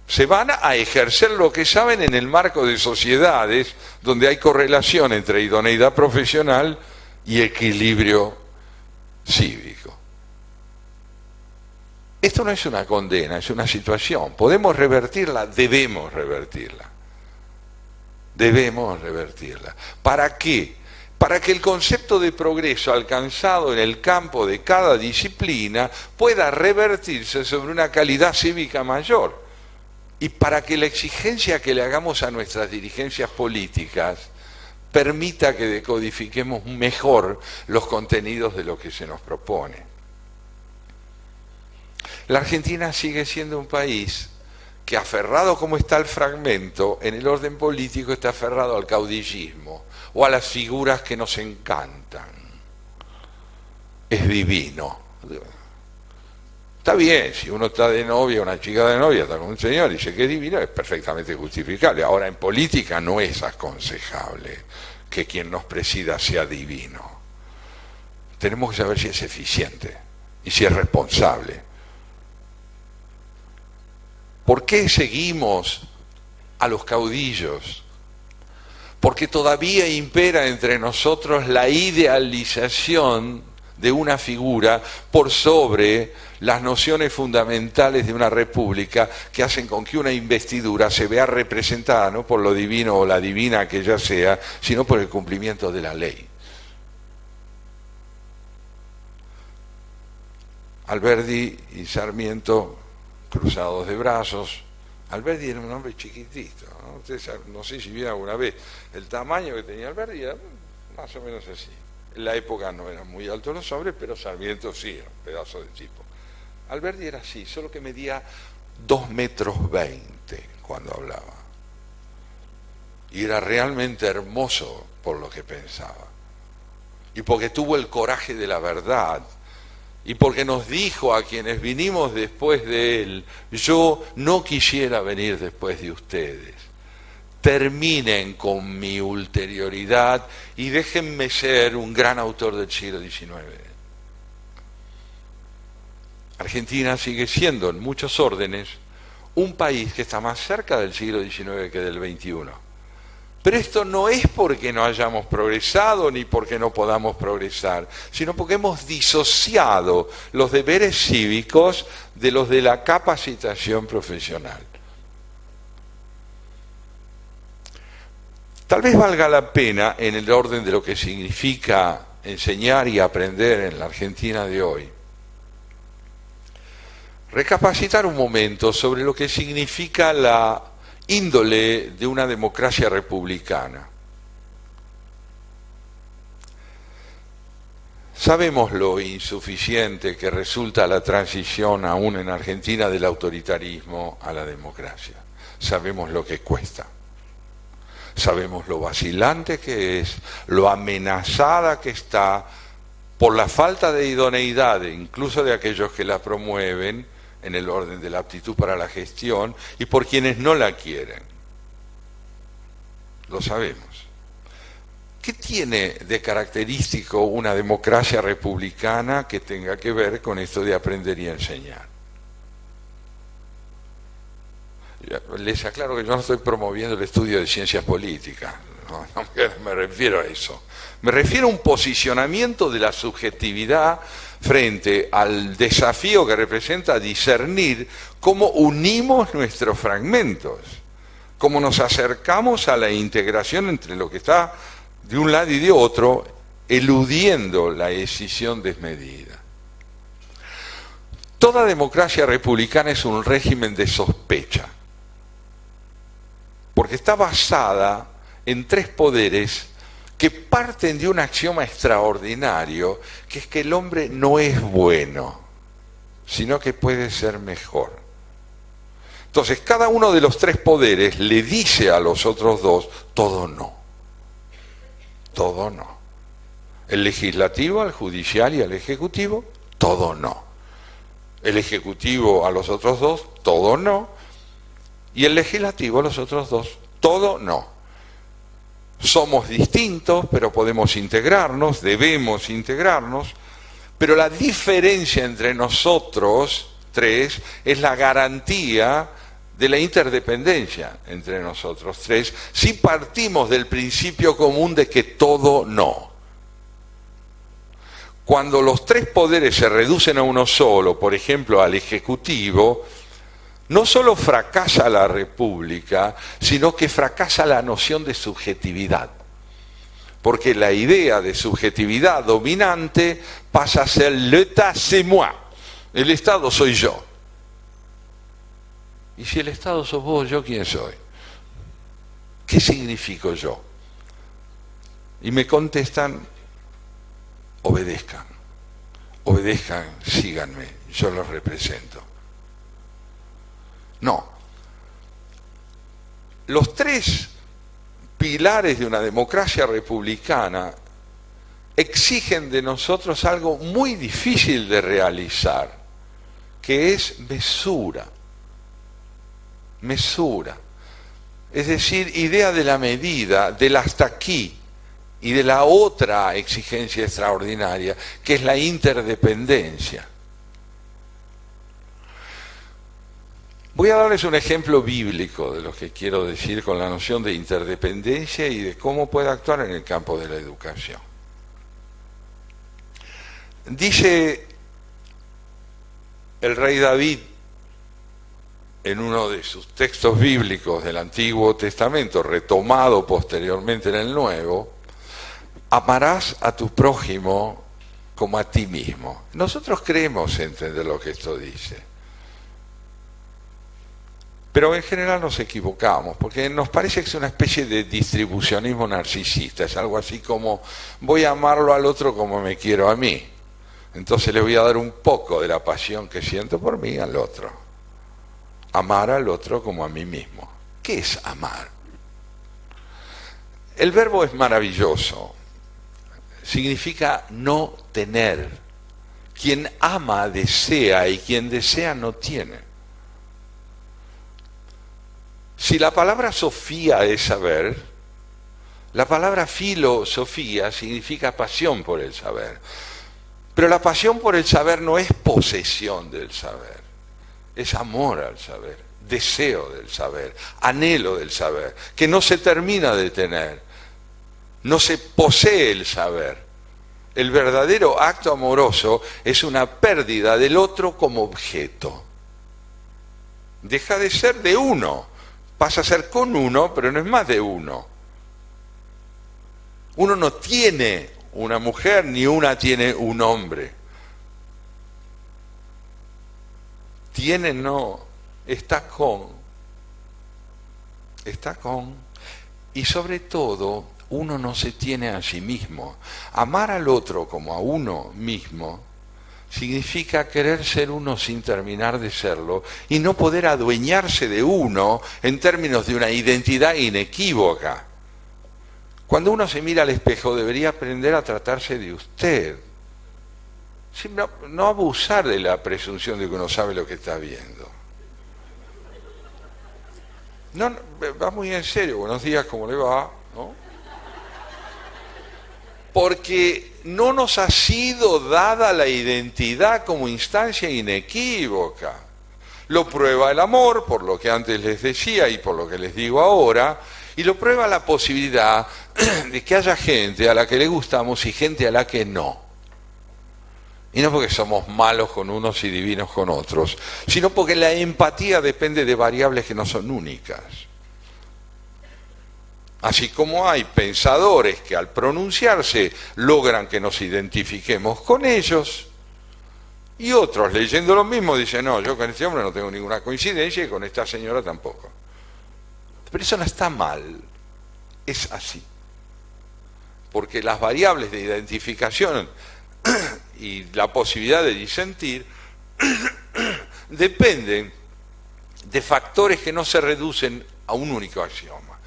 Se van a ejercer lo que saben en el marco de sociedades donde hay correlación entre idoneidad profesional y equilibrio cívico. Esto no es una condena, es una situación. ¿Podemos revertirla? Debemos revertirla. Debemos revertirla. ¿Para qué? Para que el concepto de progreso alcanzado en el campo de cada disciplina pueda revertirse sobre una calidad cívica mayor. Y para que la exigencia que le hagamos a nuestras dirigencias políticas permita que decodifiquemos mejor los contenidos de lo que se nos propone. La Argentina sigue siendo un país que, aferrado como está al fragmento, en el orden político está aferrado al caudillismo o a las figuras que nos encantan. Es divino. Está bien, si uno está de novia, una chica de novia, está con un señor y dice que es divino, es perfectamente justificable. Ahora, en política no es aconsejable que quien nos presida sea divino. Tenemos que saber si es eficiente y si es responsable. ¿Por qué seguimos a los caudillos? Porque todavía impera entre nosotros la idealización de una figura por sobre las nociones fundamentales de una república que hacen con que una investidura se vea representada no por lo divino o la divina que ella sea, sino por el cumplimiento de la ley. Alberdi y Sarmiento cruzados de brazos. Alberdi era un hombre chiquitito, ¿no? Ustedes no sé si vieron alguna vez el tamaño que tenía Alberdi, era más o menos así. En la época no eran muy altos los hombres, pero Sarmiento sí, era un pedazo de tipo. Alberdi era así, solo que medía 2,20 metros cuando hablaba. Y era realmente hermoso por lo que pensaba. Y porque tuvo el coraje de la verdad. Y porque nos dijo a quienes vinimos después de él: yo no quisiera venir después de ustedes. Terminen con mi ulterioridad y déjenme ser un gran autor del siglo XIX. Argentina sigue siendo, en muchos órdenes, un país que está más cerca del siglo XIX que del XXI. Pero esto no es porque no hayamos progresado ni porque no podamos progresar, sino porque hemos disociado los deberes cívicos de los de la capacitación profesional. Tal vez valga la pena, en el orden de lo que significa enseñar y aprender en la Argentina de hoy, recapacitar un momento sobre lo que significa la índole de una democracia republicana. Sabemos lo insuficiente que resulta la transición aún en Argentina del autoritarismo a la democracia. Sabemos lo que cuesta. Sabemos lo vacilante que es, lo amenazada que está por la falta de idoneidad, incluso de aquellos que la promueven en el orden de la aptitud para la gestión, y por quienes no la quieren. Lo sabemos. ¿Qué tiene de característico una democracia republicana que tenga que ver con esto de aprender y enseñar? Les aclaro que yo no estoy promoviendo el estudio de ciencias políticas, no me refiero a eso. Me refiero a un posicionamiento de la subjetividad frente al desafío que representa discernir cómo unimos nuestros fragmentos, cómo nos acercamos a la integración entre lo que está de un lado y de otro, eludiendo la escisión desmedida. Toda democracia republicana es un régimen de sospecha, porque está basada en tres poderes que parten de un axioma extraordinario, que es que el hombre no es bueno, sino que puede ser mejor. Entonces, cada uno de los tres poderes le dice a los otros dos: todo no, todo no. El legislativo al judicial y al ejecutivo, todo no. El ejecutivo a los otros dos, todo no. Y el legislativo a los otros dos, todo no. Somos distintos, pero podemos integrarnos, debemos integrarnos, pero la diferencia entre nosotros tres es la garantía de la interdependencia entre nosotros tres, si partimos del principio común de que todo no. Cuando los tres poderes se reducen a uno solo, por ejemplo al ejecutivo, no solo fracasa la república, sino que fracasa la noción de subjetividad. Porque la idea de subjetividad dominante pasa a ser l'État c'est moi, el Estado soy yo. Y si el Estado sos vos, ¿yo quién soy? ¿Qué significo yo? Y me contestan: obedezcan, obedezcan, síganme, yo los represento. No. Los tres pilares de una democracia republicana exigen de nosotros algo muy difícil de realizar, que es mesura. Mesura. Es decir, idea de la medida, del hasta aquí, y de la otra exigencia extraordinaria, que es la interdependencia. Voy a darles un ejemplo bíblico de lo que quiero decir con la noción de interdependencia y de cómo puede actuar en el campo de la educación. Dice el rey David en uno de sus textos bíblicos del Antiguo Testamento, retomado posteriormente en el Nuevo: amarás a tu prójimo como a ti mismo. Nosotros creemos entender lo que esto dice. Pero en general nos equivocamos, porque nos parece que es una especie de distribucionismo narcisista, es algo así como voy a amarlo al otro como me quiero a mí, entonces le voy a dar un poco de la pasión que siento por mí al otro. Amar al otro como a mí mismo. ¿Qué es amar? El verbo es maravilloso, significa no tener. Quien ama desea y quien desea no tiene. Si la palabra Sofía es saber, la palabra filosofía significa pasión por el saber. Pero la pasión por el saber no es posesión del saber, es amor al saber, deseo del saber, anhelo del saber, que no se termina de tener, no se posee el saber. El verdadero acto amoroso es una pérdida del otro como objeto. Deja de ser de uno. Pasa a ser con uno, pero no es más de uno. Uno no tiene una mujer, ni una tiene un hombre. Tiene no, está con. Está con. Y sobre todo, uno no se tiene a sí mismo. Amar al otro como a uno mismo significa querer ser uno sin terminar de serlo y no poder adueñarse de uno en términos de una identidad inequívoca. Cuando uno se mira al espejo debería aprender a tratarse de usted. No abusar de la presunción de que uno sabe lo que está viendo. No, va muy en serio. Buenos días, ¿cómo le va? ¿No? Porque no nos ha sido dada la identidad como instancia inequívoca. Lo prueba el amor, por lo que antes les decía y por lo que les digo ahora, y lo prueba la posibilidad de que haya gente a la que le gustamos y gente a la que no. Y no porque somos malos con unos y divinos con otros, sino porque la empatía depende de variables que no son únicas. Así como hay pensadores que al pronunciarse logran que nos identifiquemos con ellos, y otros leyendo lo mismo dicen, no, yo con este hombre no tengo ninguna coincidencia y con esta señora tampoco. Pero eso no está mal, es así. Porque las variables de identificación y la posibilidad de disentir dependen de factores que no se reducen a un único axioma.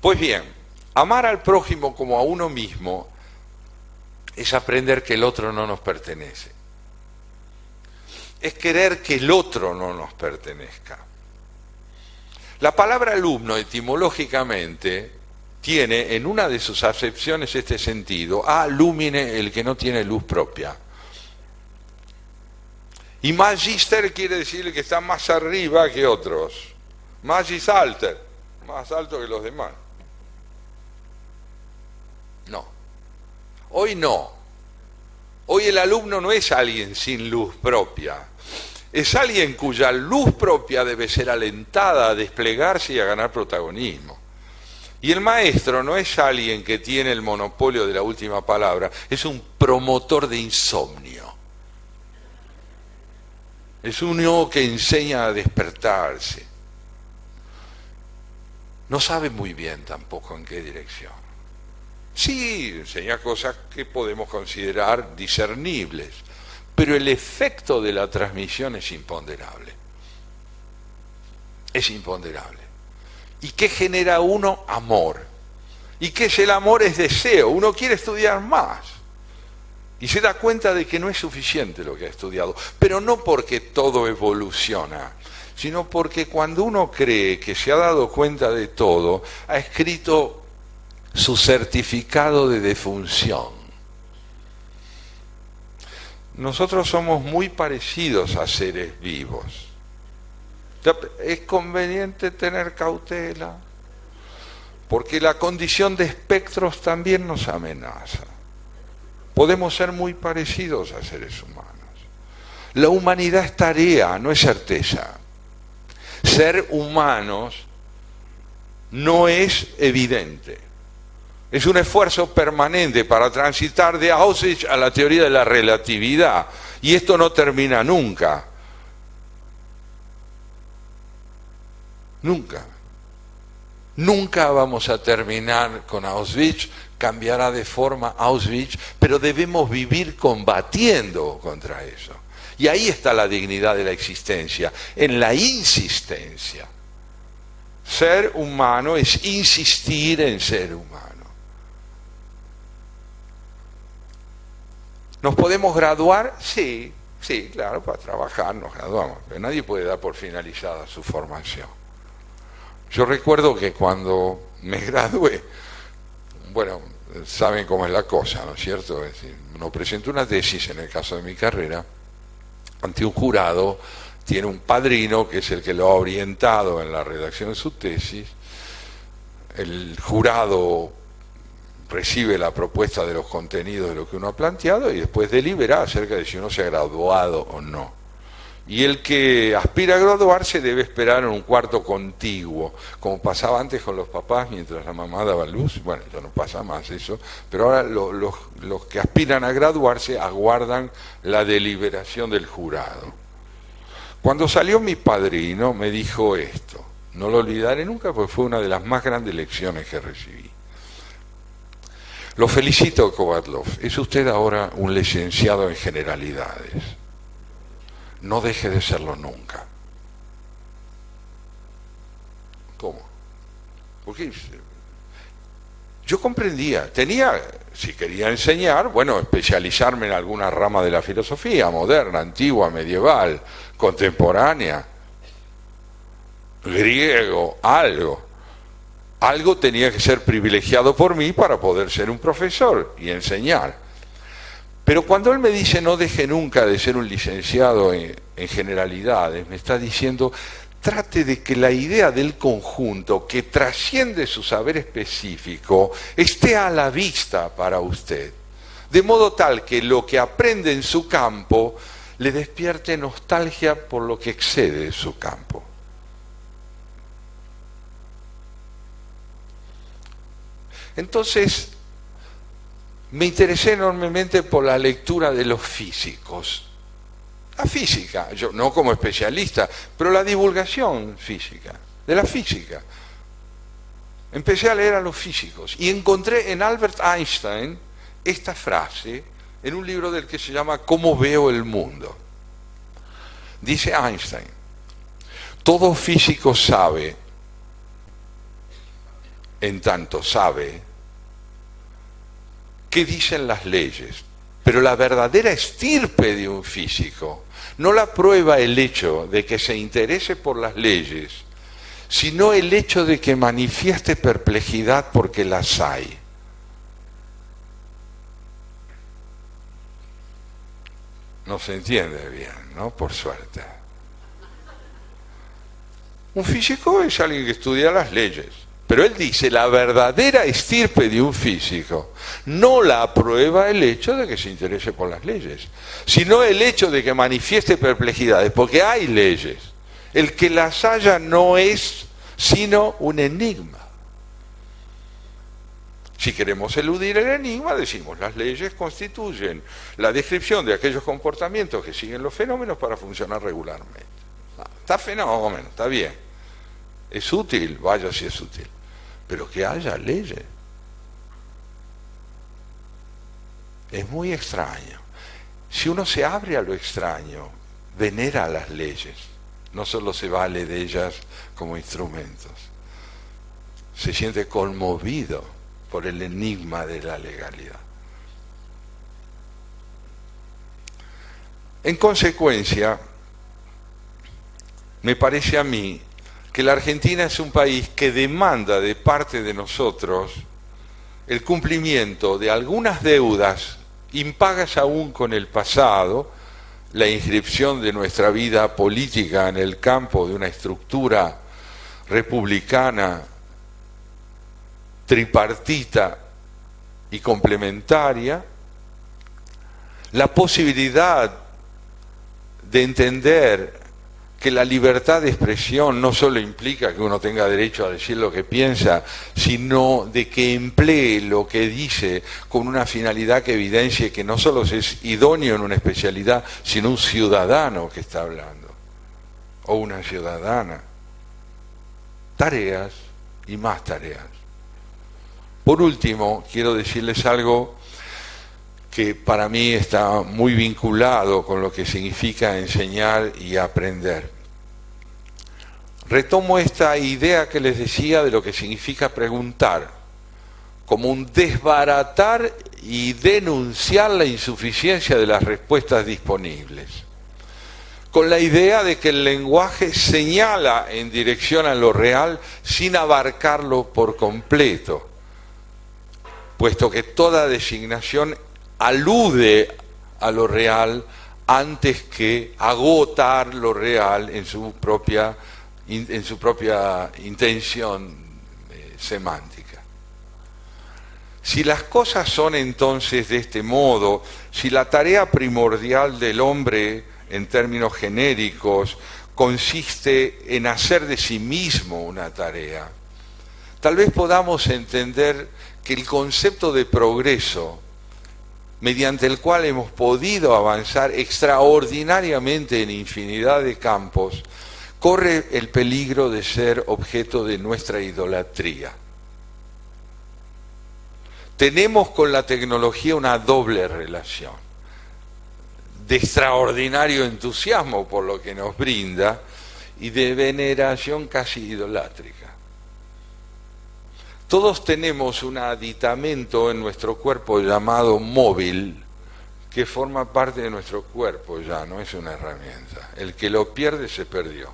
Pues bien, amar al prójimo como a uno mismo es aprender que el otro no nos pertenece. Es querer que el otro no nos pertenezca. La palabra alumno etimológicamente tiene en una de sus acepciones este sentido: a lumine, el que no tiene luz propia. Y magister quiere decir el que está más arriba que otros. Magis alter, más alto que los demás. No. Hoy no. Hoy el alumno no es alguien sin luz propia. Es alguien cuya luz propia debe ser alentada a desplegarse y a ganar protagonismo. Y el maestro no es alguien que tiene el monopolio de la última palabra, es un promotor de insomnio. Es uno que enseña a despertarse. No sabe muy bien tampoco en qué dirección. Sí, enseña cosas que podemos considerar discernibles, pero el efecto de la transmisión es imponderable. Es imponderable. ¿Y qué genera uno? Amor. ¿Y qué es el amor? Es deseo. Uno quiere estudiar más. Y se da cuenta de que no es suficiente lo que ha estudiado, pero no porque todo evoluciona, sino porque cuando uno cree que se ha dado cuenta de todo, ha escrito su certificado de defunción. Nosotros somos muy parecidos a seres vivos. Es conveniente tener cautela, porque la condición de espectros también nos amenaza. Podemos ser muy parecidos a seres humanos. La humanidad es tarea, no es certeza. Ser humanos no es evidente. Es un esfuerzo permanente para transitar de Auschwitz a la teoría de la relatividad. Y esto no termina nunca. Nunca. Nunca vamos a terminar con Auschwitz. Cambiará de forma Auschwitz, pero debemos vivir combatiendo contra eso. Y ahí está la dignidad de la existencia, en la insistencia. Ser humano es insistir en ser humano. ¿Nos podemos graduar? Sí, claro, para trabajar nos graduamos, pero nadie puede dar por finalizada su formación. Yo recuerdo que cuando me gradué, bueno, saben cómo es la cosa, ¿no es cierto? Es decir, uno presenta una tesis, en el caso de mi carrera, ante un jurado, tiene un padrino que es el que lo ha orientado en la redacción de su tesis, el jurado recibe la propuesta de los contenidos de lo que uno ha planteado y después delibera acerca de si uno se ha graduado o no. Y el que aspira a graduarse debe esperar en un cuarto contiguo, como pasaba antes con los papás mientras la mamá daba luz. Bueno, ya no pasa más eso, pero ahora los que aspiran a graduarse aguardan la deliberación del jurado. Cuando salió mi padrino me dijo esto, no lo olvidaré nunca porque fue una de las más grandes lecciones que recibí. Lo felicito, Kovadlov, es usted ahora un licenciado en generalidades. No deje de serlo nunca. ¿Cómo? Porque yo comprendía, si quería enseñar, bueno, especializarme en alguna rama de la filosofía, moderna, antigua, medieval, contemporánea, griego, algo. Algo tenía que ser privilegiado por mí para poder ser un profesor y enseñar. Pero cuando él me dice no deje nunca de ser un licenciado en generalidades, me está diciendo trate de que la idea del conjunto que trasciende su saber específico esté a la vista para usted, de modo tal que lo que aprende en su campo le despierte nostalgia por lo que excede su campo. Entonces, me interesé enormemente por la lectura de los físicos. La física, yo no como especialista, pero la divulgación física, de la física. Empecé a leer a los físicos y encontré en Albert Einstein esta frase en un libro del que se llama ¿Cómo veo el mundo? Dice Einstein, todo físico sabe, en tanto sabe, qué dicen las leyes, pero la verdadera estirpe de un físico no la prueba el hecho de que se interese por las leyes, sino el hecho de que manifieste perplejidad porque las hay. No se entiende bien, ¿no? Por suerte. Un físico es alguien que estudia las leyes. Pero él dice, la verdadera estirpe de un físico no la aprueba el hecho de que se interese por las leyes, sino el hecho de que manifieste perplejidades, porque hay leyes. El que las haya no es sino un enigma. Si queremos eludir el enigma, decimos, las leyes constituyen la descripción de aquellos comportamientos que siguen los fenómenos para funcionar regularmente. Está fenómeno, está bien. Es útil, vaya si es útil. Pero que haya leyes. Es muy extraño. Si uno se abre a lo extraño, venera las leyes. No solo se vale de ellas como instrumentos. Se siente conmovido por el enigma de la legalidad. En consecuencia, me parece a mí que la Argentina es un país que demanda de parte de nosotros el cumplimiento de algunas deudas impagas aún con el pasado, la inscripción de nuestra vida política en el campo de una estructura republicana, tripartita y complementaria, la posibilidad de entender que la libertad de expresión no solo implica que uno tenga derecho a decir lo que piensa, sino de que emplee lo que dice con una finalidad que evidencie que no solo es idóneo en una especialidad, sino un ciudadano que está hablando, o una ciudadana. Tareas y más tareas. Por último, quiero decirles algo que para mí está muy vinculado con lo que significa enseñar y aprender. Retomo esta idea que les decía de lo que significa preguntar, como un desbaratar y denunciar la insuficiencia de las respuestas disponibles, con la idea de que el lenguaje señala en dirección a lo real sin abarcarlo por completo, puesto que toda designación alude a lo real antes que agotar lo real en su propia intención semántica. Si las cosas son entonces de este modo, si la tarea primordial del hombre en términos genéricos consiste en hacer de sí mismo una tarea, tal vez podamos entender que el concepto de progreso, mediante el cual hemos podido avanzar extraordinariamente en infinidad de campos, corre el peligro de ser objeto de nuestra idolatría. Tenemos con la tecnología una doble relación, de extraordinario entusiasmo por lo que nos brinda y de veneración casi idolátrica. Todos tenemos un aditamento en nuestro cuerpo llamado móvil, que forma parte de nuestro cuerpo ya, no es una herramienta. El que lo pierde se perdió.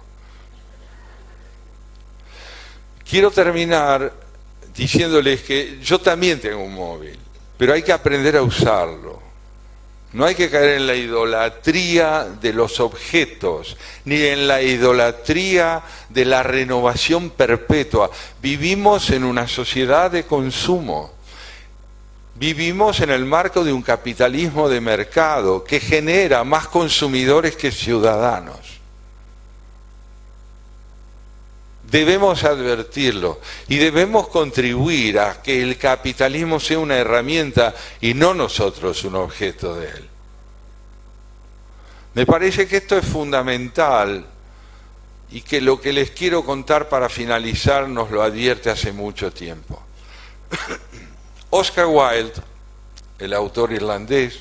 Quiero terminar diciéndoles que yo también tengo un móvil, pero hay que aprender a usarlo. No hay que caer en la idolatría de los objetos, ni en la idolatría de la renovación perpetua. Vivimos en una sociedad de consumo. Vivimos en el marco de un capitalismo de mercado que genera más consumidores que ciudadanos. Debemos advertirlo y debemos contribuir a que el capitalismo sea una herramienta y no nosotros un objeto de él. Me parece que esto es fundamental y que lo que les quiero contar para finalizar nos lo advierte hace mucho tiempo. Oscar Wilde, el autor irlandés,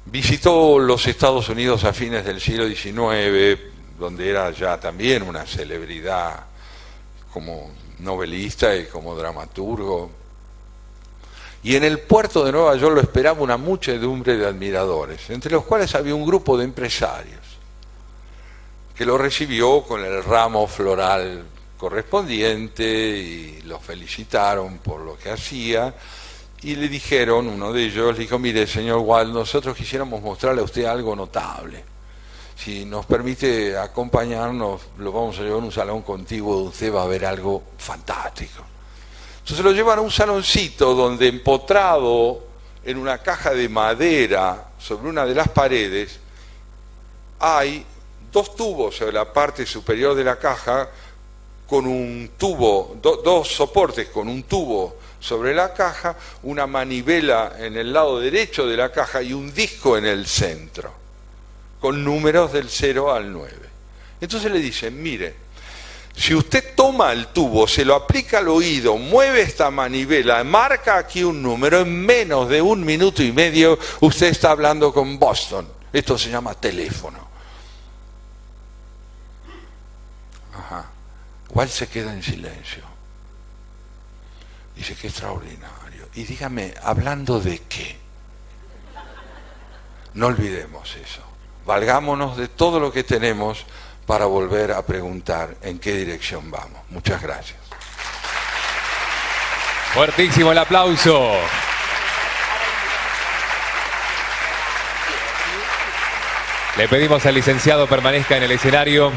visitó los Estados Unidos a fines del siglo XIX, donde era ya también una celebridad como novelista y como dramaturgo. Y en el puerto de Nueva York lo esperaba una muchedumbre de admiradores, entre los cuales había un grupo de empresarios que lo recibió con el ramo floral correspondiente y lo felicitaron por lo que hacía y le dijeron, uno de ellos le dijo, mire señor Wilde, nosotros quisiéramos mostrarle a usted algo notable. Si nos permite acompañarnos, lo vamos a llevar a un salón contiguo donde usted va a ver algo fantástico. Entonces lo llevan a un saloncito donde empotrado en una caja de madera sobre una de las paredes hay dos tubos sobre la parte superior de la caja con un tubo, dos soportes con un tubo sobre la caja, una manivela en el lado derecho de la caja y un disco en el centro, con números del 0 al 9. Entonces le dicen, mire, si usted toma el tubo, se lo aplica al oído, mueve esta manivela, marca aquí un número, en menos de 1 minuto y medio usted está hablando con Boston. Esto se llama teléfono. Ajá. Igual se queda en silencio. Dice, qué extraordinario. Y dígame, ¿hablando de qué? No olvidemos eso. Valgámonos de todo lo que tenemos para volver a preguntar en qué dirección vamos. Muchas gracias. Fuertísimo el aplauso. Le pedimos al licenciado permanezca en el escenario.